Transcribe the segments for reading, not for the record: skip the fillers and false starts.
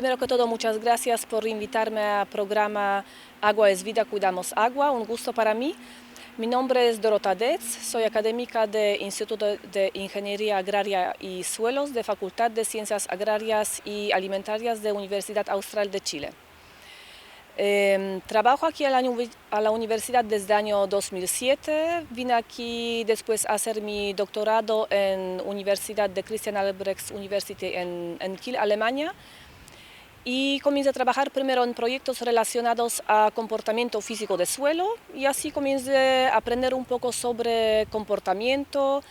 Primero que todo, muchas gracias por invitarme al programa Agua es Vida, Cuidamos Agua, un gusto para mí. Mi nombre es Dorota Detz, soy académica del Instituto de Ingeniería Agraria y Suelos de Facultad de Ciencias Agrarias y Alimentarias de Universidad Austral de Chile. Trabajo aquí a la universidad desde el año 2007. Vine aquí después a hacer mi doctorado en Universidad de Christian Albrechts University en Kiel, Alemania. Y comencé a trabajar primero en proyectos relacionados a comportamiento físico de suelo y así comencé a aprender un poco sobre comportamiento,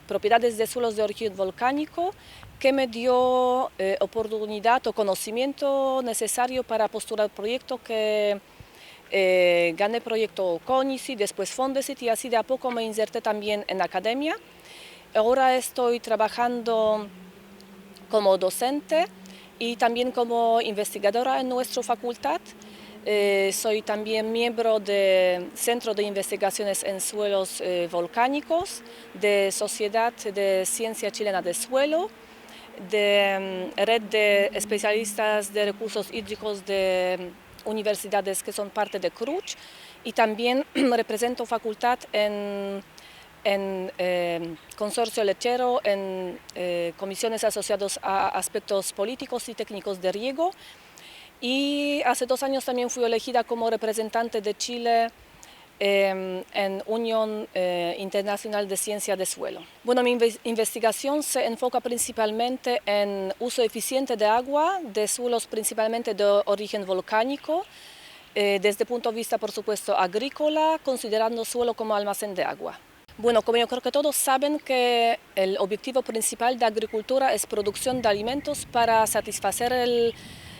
propiedades de suelos de origen volcánico, que me dio oportunidad o conocimiento necesario para postular proyecto que gané proyecto CONICET, después Fondesit y así de a poco me inserté también en academia. Ahora estoy trabajando como docente y también como investigadora en nuestra facultad. Soy también miembro del Centro de Investigaciones en Suelos Volcánicos, de Sociedad de Ciencia Chilena de Suelo, de Red de Especialistas de Recursos Hídricos de universidades que son parte de CRUCH y también represento facultad en consorcio lechero, en comisiones asociadas a aspectos políticos y técnicos de riego. Y hace 2 años también fui elegida como representante de Chile en Unión Internacional de Ciencia de Suelo. Bueno, mi investigación se enfoca principalmente en uso eficiente de agua, de suelos principalmente de origen volcánico, desde el punto de vista, por supuesto, agrícola, considerando suelo como almacén de agua. Bueno, como yo creo que todos saben que el objetivo principal de agricultura es producción de alimentos para satisfacer el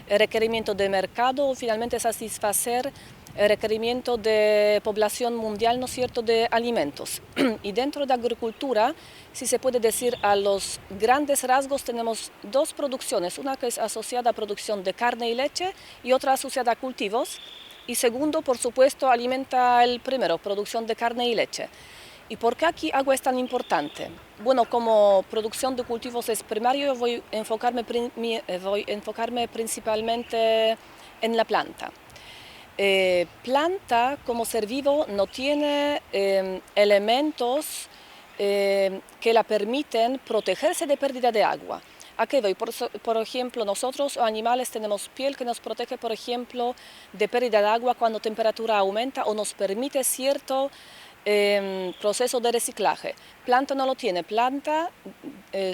requerimiento de mercado o finalmente satisfacer el requerimiento de población mundial, ¿no es cierto?, de alimentos. Y dentro de agricultura, si se puede decir a los grandes rasgos, tenemos 2 producciones, una que es asociada a producción de carne y leche y otra asociada a cultivos. Y segundo, por supuesto, alimenta el primero, producción de carne y leche. ¿Y por qué aquí agua es tan importante? Bueno, como producción de cultivos es primario, voy a enfocarme principalmente en la planta. Planta como ser vivo no tiene elementos que la permiten protegerse de pérdida de agua. ¿A qué voy? Por ejemplo, nosotros animales tenemos piel que nos protege, por ejemplo, de pérdida de agua cuando la temperatura aumenta o nos permite cierto proceso de reciclaje. Planta no lo tiene. Planta,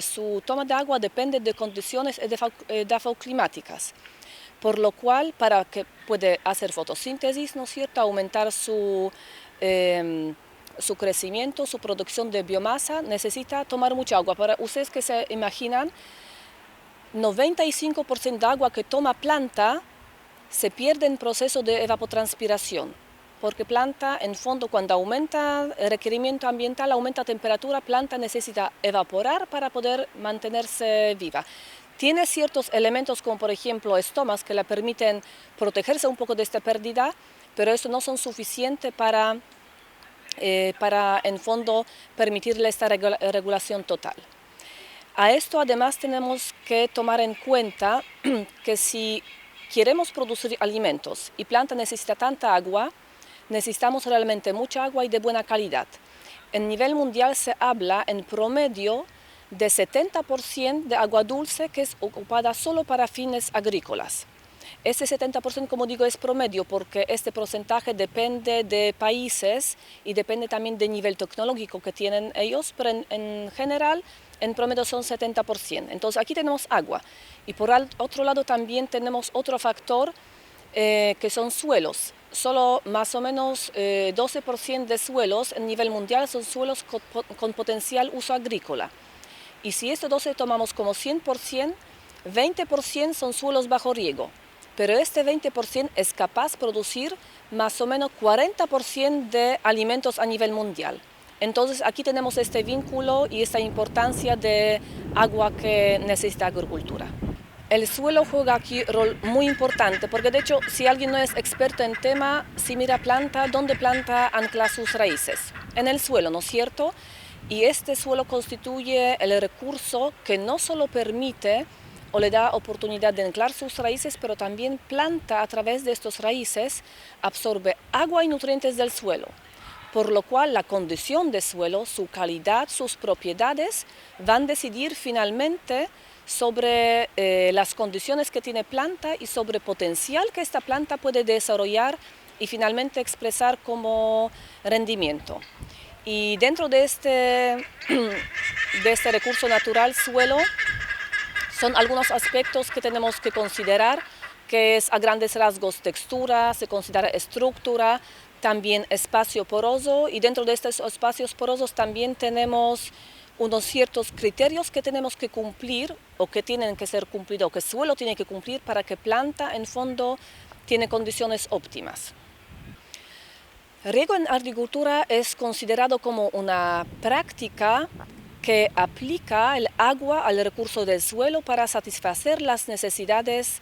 su toma de agua depende de condiciones edafoclimáticas, por lo cual para que pueda hacer fotosíntesis, ¿no es cierto?, aumentar su crecimiento, su producción de biomasa, necesita tomar mucha agua. Para ustedes que se imaginan, 95% de agua que toma planta se pierde en proceso de evapotranspiración. Porque planta, en fondo, cuando aumenta el requerimiento ambiental, aumenta temperatura, planta necesita evaporar para poder mantenerse viva. Tiene ciertos elementos como por ejemplo estomas que le permiten protegerse un poco de esta pérdida, pero eso no son suficientes para en fondo permitirle esta regulación total. A esto además tenemos que tomar en cuenta que si queremos producir alimentos y planta necesita tanta agua, necesitamos realmente mucha agua y de buena calidad. En nivel mundial se habla en promedio de 70% de agua dulce que es ocupada solo para fines agrícolas. Este 70%, como digo, es promedio porque este porcentaje depende de países y depende también del nivel tecnológico que tienen ellos, pero en general, en promedio son 70%. Entonces aquí tenemos agua y por otro lado también tenemos otro factor que son suelos. Solo más o menos 12% de suelos en nivel mundial son suelos con potencial uso agrícola. Y si este 12 tomamos como 100%, 20% son suelos bajo riego. Pero este 20% es capaz de producir más o menos 40% de alimentos a nivel mundial. Entonces aquí tenemos este vínculo y esta importancia de agua que necesita agricultura. El suelo juega aquí un rol muy importante, porque de hecho, si alguien no es experto en tema, si mira planta, ¿dónde planta ancla sus raíces? En el suelo, ¿no es cierto? Y este suelo constituye el recurso que no solo permite o le da oportunidad de anclar sus raíces, pero también planta a través de estas raíces absorbe agua y nutrientes del suelo, por lo cual la condición del suelo, su calidad, sus propiedades van a decidir finalmente sobre las condiciones que tiene planta y sobre el potencial que esta planta puede desarrollar y finalmente expresar como rendimiento. Y dentro de este recurso natural, suelo, son algunos aspectos que tenemos que considerar, que es a grandes rasgos textura, se considera estructura, también espacio poroso, y dentro de estos espacios porosos también tenemos unos ciertos criterios que tenemos que cumplir o que tienen que ser cumplidos, o que el suelo tiene que cumplir para que planta en fondo tiene condiciones óptimas. Riego en agricultura es considerado como una práctica que aplica el agua al recurso del suelo para satisfacer las necesidades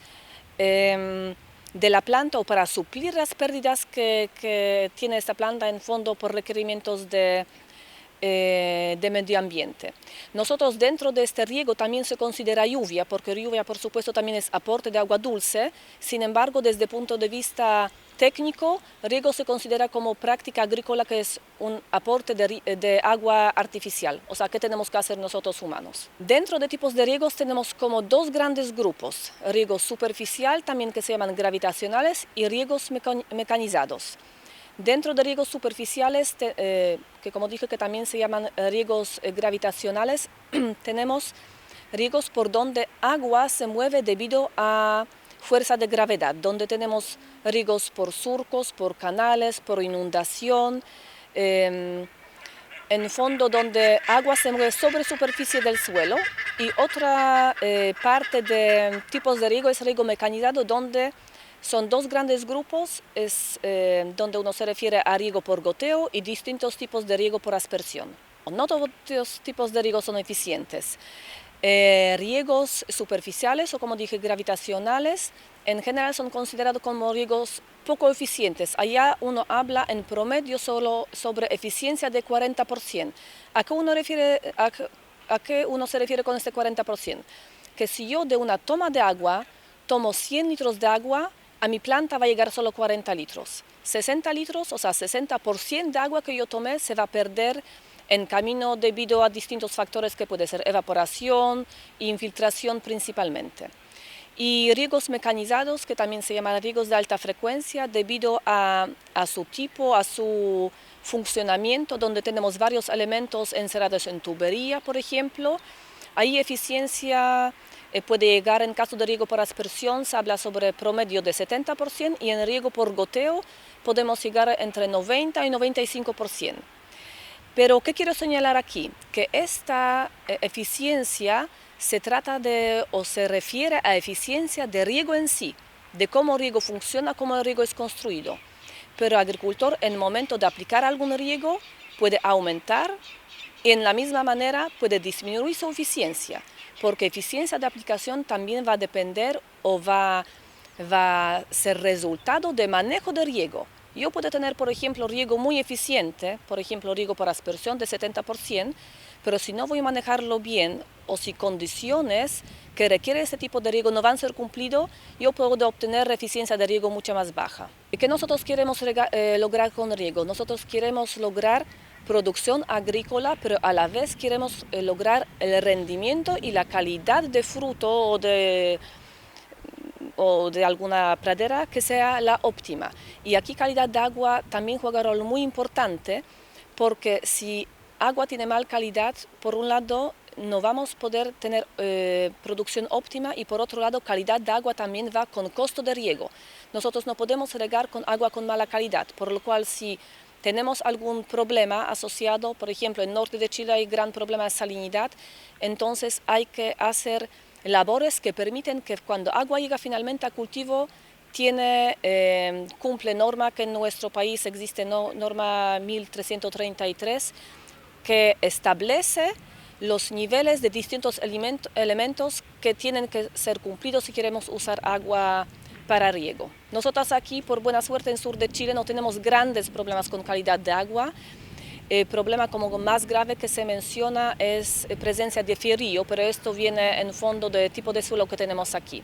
de la planta o para suplir las pérdidas que tiene esta planta en fondo por requerimientos de medio ambiente. Nosotros dentro de este riego también se considera lluvia, porque lluvia por supuesto también es aporte de agua dulce. Sin embargo, desde el punto de vista técnico, riego se considera como práctica agrícola que es un aporte de agua artificial, o sea, ¿qué tenemos que hacer nosotros humanos? Dentro de tipos de riegos tenemos como dos grandes grupos, riego superficial, también que se llaman gravitacionales, y riegos mecanizados. Dentro de riegos superficiales, que como dije que también se llaman riegos gravitacionales, tenemos riegos por donde agua se mueve debido a fuerza de gravedad, donde tenemos riegos por surcos, por canales, por inundación, en fondo donde agua se mueve sobre superficie del suelo, y otra parte de tipos de riego es riego mecanizado, donde son dos grandes grupos, donde uno se refiere a riego por goteo y distintos tipos de riego por aspersión. No todos los tipos de riego son eficientes. Riegos superficiales o, como dije, gravitacionales, en general son considerados como riegos poco eficientes. Allá uno habla en promedio solo sobre eficiencia de 40%. ¿A qué uno se refiere con este 40%? Que si yo de una toma de agua tomo 100 litros de agua, a mi planta va a llegar solo 40 litros. 60 litros, o sea, 60% de agua que yo tomé se va a perder en camino debido a distintos factores que puede ser evaporación e infiltración principalmente. Y riegos mecanizados, que también se llaman riegos de alta frecuencia, debido a su tipo, a su funcionamiento, donde tenemos varios elementos encerrados en tubería, por ejemplo. Ahí eficiencia puede llegar, en caso de riego por aspersión, se habla sobre promedio de 70%, y en riego por goteo podemos llegar entre 90 y 95%. Pero, ¿qué quiero señalar aquí? Que esta eficiencia se trata de, o se refiere a eficiencia de riego en sí, de cómo el riego funciona, cómo el riego es construido. Pero el agricultor, en el momento de aplicar algún riego, puede aumentar y en la misma manera puede disminuir su eficiencia, porque eficiencia de aplicación también va a depender o va a ser resultado de manejo de riego. Yo puedo tener, por ejemplo, riego muy eficiente, por ejemplo, riego por aspersión de 70%, pero si no voy a manejarlo bien o si condiciones que requiere este tipo de riego no van a ser cumplidos, yo puedo obtener eficiencia de riego mucho más baja. ¿Y qué nosotros queremos lograr con riego? Nosotros queremos lograr producción agrícola, pero a la vez queremos lograr el rendimiento y la calidad de fruto o de alguna pradera que sea la óptima. Y aquí calidad de agua también juega un rol muy importante, porque si agua tiene mal calidad, por un lado no vamos a poder tener producción óptima, y por otro lado calidad de agua también va con costo de riego. Nosotros no podemos regar con agua con mala calidad, por lo cual si tenemos algún problema asociado, por ejemplo, en el norte de Chile hay gran problema de salinidad, entonces hay que hacer labores que permiten que cuando agua llega finalmente a cultivo, cumple norma que en nuestro país existe, norma 1333, que establece los niveles de distintos elementos que tienen que ser cumplidos si queremos usar agua para riego. Nosotros aquí, por buena suerte, en sur de Chile no tenemos grandes problemas con calidad de agua. El problema como más grave que se menciona es presencia de fierrillo, pero esto viene en fondo del tipo de suelo que tenemos aquí.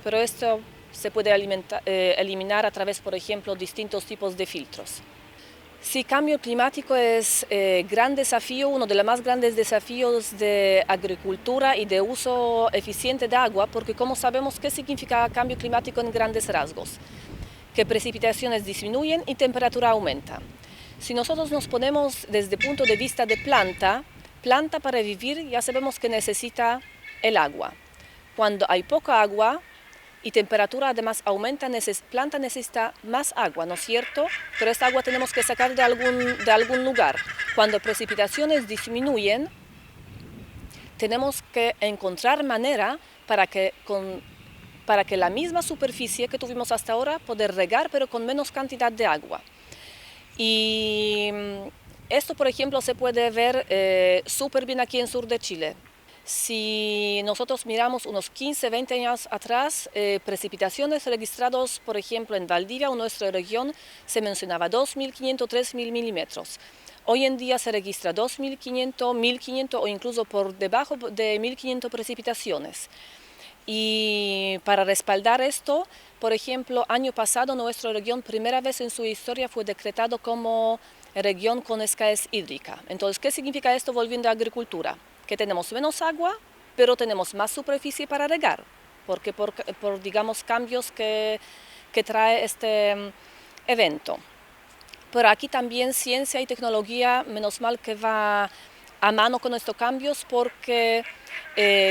Pero esto se puede eliminar a través, por ejemplo, distintos tipos de filtros. Sí, cambio climático es gran desafío, uno de los más grandes desafíos de agricultura y de uso eficiente de agua, porque como sabemos, ¿qué significa cambio climático en grandes rasgos? Que precipitaciones disminuyen y temperatura aumenta. Si nosotros nos ponemos desde el punto de vista de planta para vivir ya sabemos que necesita el agua. Cuando hay poca agua y temperatura además aumenta, planta necesita más agua, ¿no es cierto? Pero esta agua tenemos que sacar de algún lugar. Cuando precipitaciones disminuyen, tenemos que encontrar manera para que la misma superficie que tuvimos hasta ahora poder regar, pero con menos cantidad de agua. Y esto, por ejemplo, se puede ver súper bien aquí en sur de Chile. Si nosotros miramos unos 15, 20 años atrás, precipitaciones registradas, por ejemplo, en Valdivia o nuestra región, se mencionaba 2.500, 3.000 milímetros. Hoy en día se registra 2.500, 1.500 o incluso por debajo de 1.500 precipitaciones. Y para respaldar esto, por ejemplo, año pasado nuestra región, primera vez en su historia, fue decretado como región con escasez hídrica. Entonces, ¿qué significa esto volviendo a agricultura? Que tenemos menos agua, pero tenemos más superficie para regar, porque por digamos, cambios que trae este evento. Pero aquí también ciencia y tecnología, menos mal que va a mano con estos cambios, porque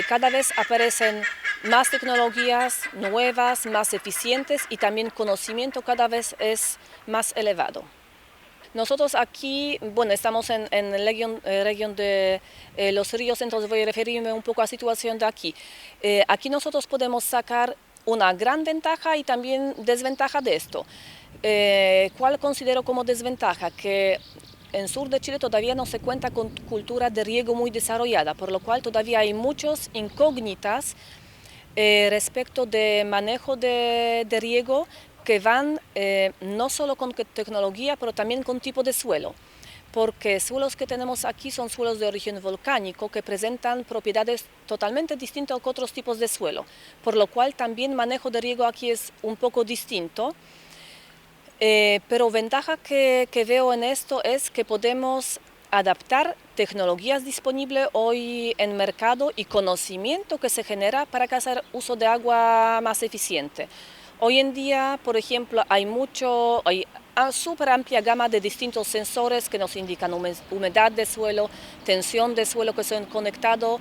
cada vez aparecen más tecnologías nuevas, más eficientes y también conocimiento cada vez es más elevado. Nosotros aquí, bueno, estamos en la región de los ríos, entonces voy a referirme un poco a la situación de aquí. Aquí nosotros podemos sacar una gran ventaja y también desventaja de esto. ¿Cuál considero como desventaja? Que en sur de Chile todavía no se cuenta con cultura de riego muy desarrollada, por lo cual todavía hay muchas incógnitas respecto de manejo de riego que van no solo con tecnología, pero también con tipo de suelo. Porque suelos que tenemos aquí son suelos de origen volcánico que presentan propiedades totalmente distintas a otros tipos de suelo, por lo cual también manejo de riego aquí es un poco distinto. Pero ventaja que veo en esto es que podemos adaptar tecnologías disponibles hoy en mercado y conocimiento que se genera para hacer uso de agua más eficiente. Hoy en día, por ejemplo, hay súper amplia gama de distintos sensores que nos indican humedad de suelo, tensión de suelo que son conectados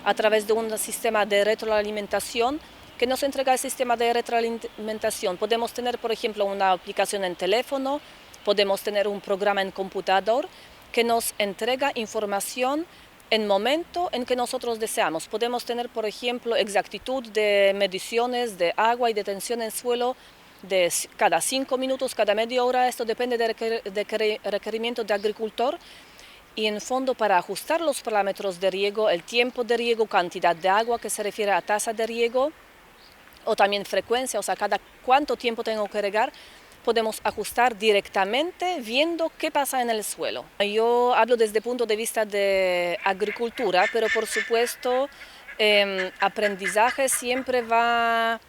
a través de un sistema de retroalimentación que nos entrega el sistema de retroalimentación. Podemos tener, por ejemplo, una aplicación en teléfono, podemos tener un programa en computador que nos entrega información en el momento en que nosotros deseamos. Podemos tener, por ejemplo, exactitud de mediciones de agua y de tensión en suelo de cada 5 minutos, cada media hora. Esto depende del requerimiento del agricultor. Y en fondo, para ajustar los parámetros de riego, el tiempo de riego, cantidad de agua que se refiere a tasa de riego, o también frecuencia, o sea, cada cuánto tiempo tengo que regar, podemos ajustar directamente viendo qué pasa en el suelo. Yo hablo desde el punto de vista de agricultura, pero por supuesto aprendizaje siempre va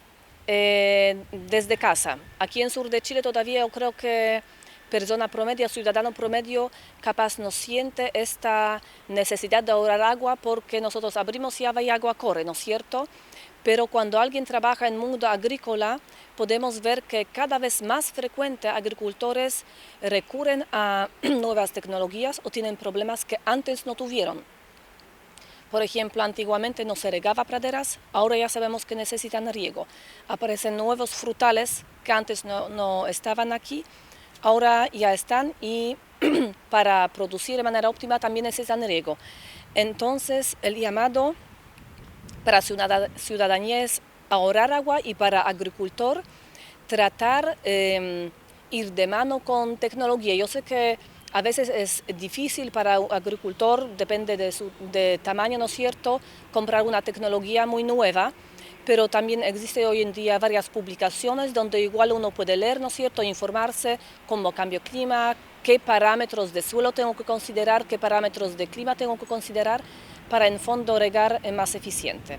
desde casa. Aquí en sur de Chile todavía yo creo que persona promedio, ciudadano promedio, capaz no siente esta necesidad de ahorrar agua porque nosotros abrimos llave y agua corre, ¿no es cierto? Pero cuando alguien trabaja en el mundo agrícola, podemos ver que cada vez más frecuente agricultores recurren a nuevas tecnologías o tienen problemas que antes no tuvieron. Por ejemplo, antiguamente no se regaba praderas, ahora ya sabemos que necesitan riego. Aparecen nuevos frutales que antes no estaban aquí, ahora ya están y para producir de manera óptima también necesitan riego. Entonces, el llamado para ciudadanía es ahorrar agua y para agricultor tratar ir de mano con tecnología. Yo sé que a veces es difícil para un agricultor, depende de su tamaño, ¿no es cierto?, comprar una tecnología muy nueva, pero también existe hoy en día varias publicaciones donde igual uno puede leer, ¿no es cierto?, informarse cómo cambia el clima, qué parámetros de suelo tengo que considerar, qué parámetros de clima tengo que considerar para en fondo regar más eficiente.